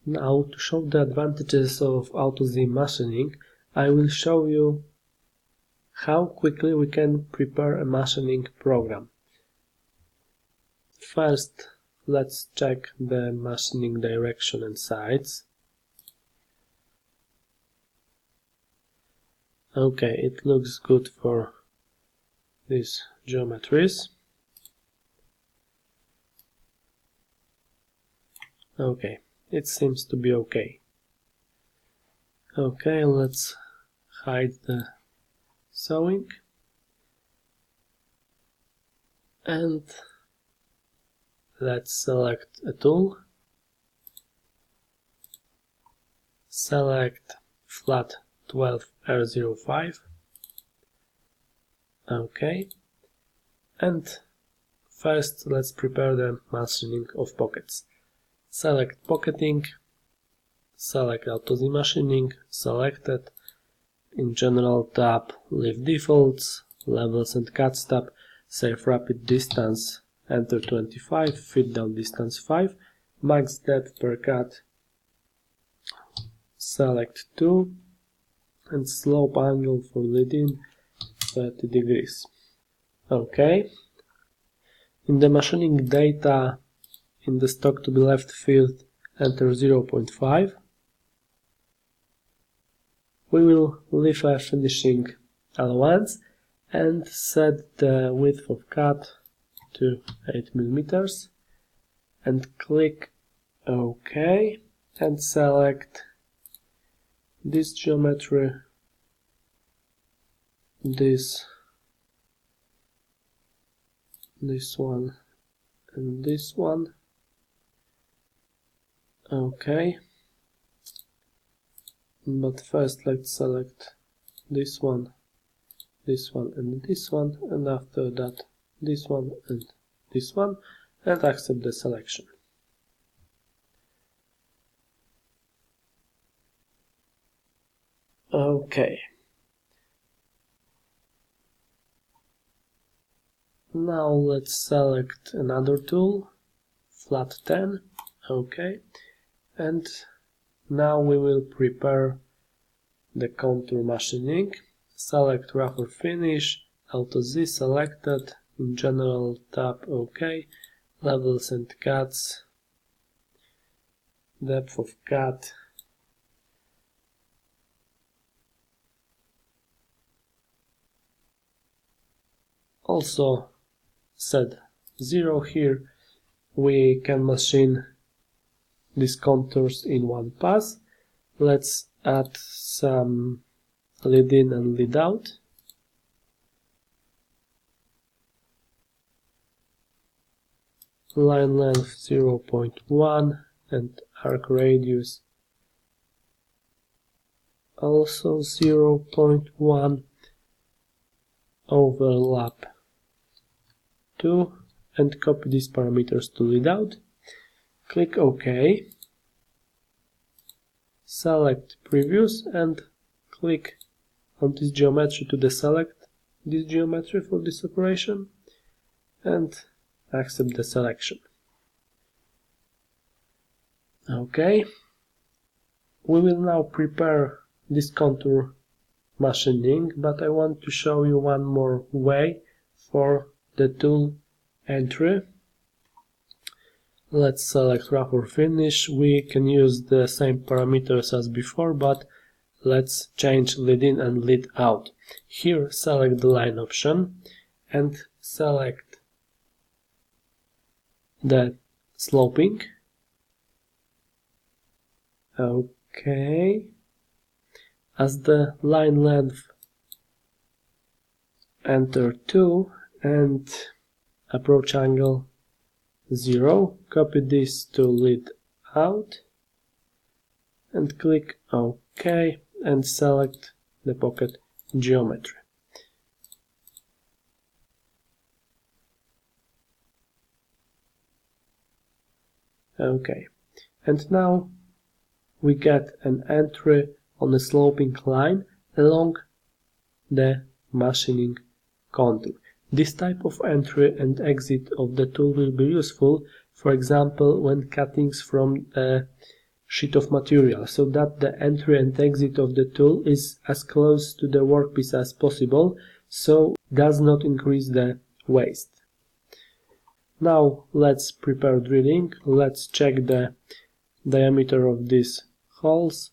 Now, to show the advantages of AutoZ machining, I will show you how quickly we can prepare a machining program. First, let's check the machining direction and size. Okay, it looks good for these geometries. Okay, it seems to be okay. Okay, let's hide the sewing and let's select a tool. Select flat 12R05. Okay, and first let's prepare the machining of pockets. Select pocketing, select AutoZ machining, selected. In General tab, leave defaults, levels and cuts tab, save rapid distance, enter 25, fit down distance 5, max depth per cut, select 2, and slope angle for lead-in 30 degrees. Okay. In the machining data, in the stock to be left field, enter 0.5. We will leave a finishing allowance and set the width of cut to 8 mm and click OK and select this geometry, this one and this one. Okay, but first let's select this one and this one, and after that this one and this one, and accept the selection. Okay. Now let's select another tool, flat 10. Okay. And now we will prepare the contour machining. Select rough or finish, AutoZ selected, in General tab OK, levels and cuts, depth of cut, also set 0 here. We can machine these contours in one pass. Let's add some lead in and lead out. Line length 0.1 and arc radius also 0.1. Overlap 2 and copy these parameters to lead out. Click OK. Select Previous and click on this geometry to deselect this geometry for this operation and accept the selection. Okay. We will now prepare this contour machining, but I want to show you one more way for the tool entry. Let's select rough or finish. We can use the same parameters as before, but let's change lead in and lead out. Here select the line option and select the sloping. Okay. As the line length, enter 2 and approach angle 0. Copy this to lead out and click OK and select the pocket geometry. Okay, and now we get an entry on a sloping line along the machining contour. This type of entry and exit of the tool will be useful, for example, when cuttings from the sheet of material so that the entry and exit of the tool is as close to the workpiece as possible, so does not increase the waste. Now let's prepare drilling. Let's check the diameter of these holes.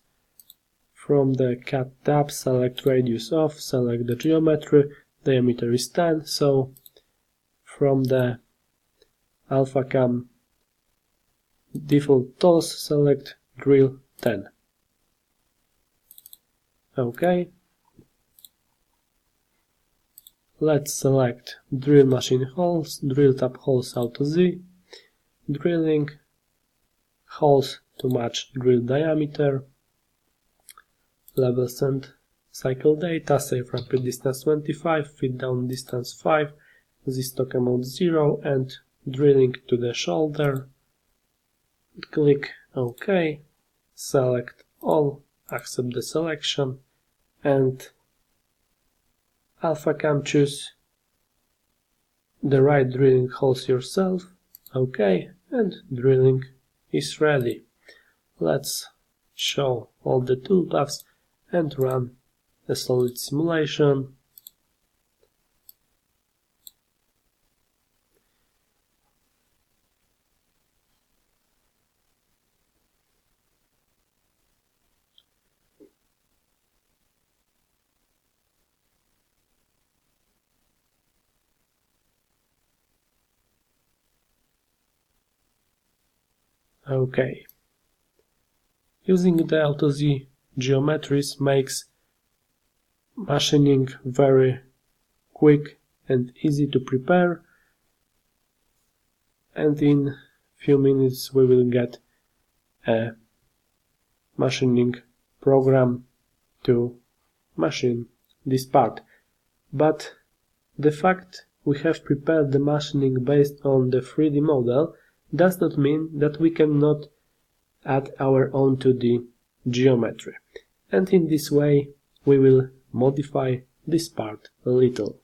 From the cut tab, select radius off, select the geometry, diameter is 10, so from the Alphacam default tools, select drill 10. OK. Let's select drill machine holes, drill tab holes auto Z, drilling, holes to match drill diameter, levels and cycle data, save rapid distance 25, feed down distance 5, Z-stock amount 0, and drilling to the shoulder. Click OK, select all, accept the selection, and Alphacam choose the right drilling holes yourself. OK, and drilling is ready. Let's show all the toolpaths and run a solid simulation. OK. Using the AutoZ geometries makes machining very quick and easy to prepare, and in few minutes we will get a machining program to machine this part. But the fact we have prepared the machining based on the 3D model does not mean that we cannot add our own 2D geometry. And in this way we will modify this part a little.